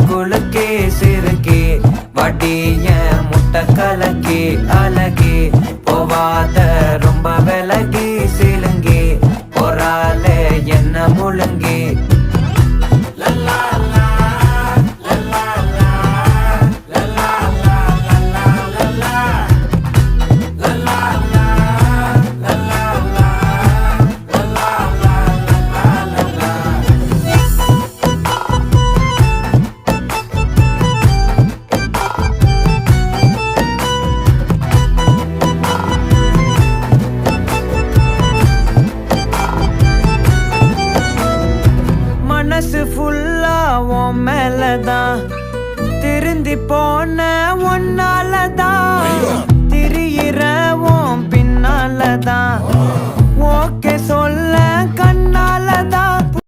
குலுக்கே சிறுக்கே வடிய முட்டை கலக்கே அழகே போவாத ரொம்ப விலகி சிலுங்கி போறால என்ன முழுங்கி மனசு ஃபுல்லா உன் மேலதான் திருந்தி போன ஒன்னாலதான் திரியிற உன் பின்னாலதான் ஓகே சொல்ல கண்ணால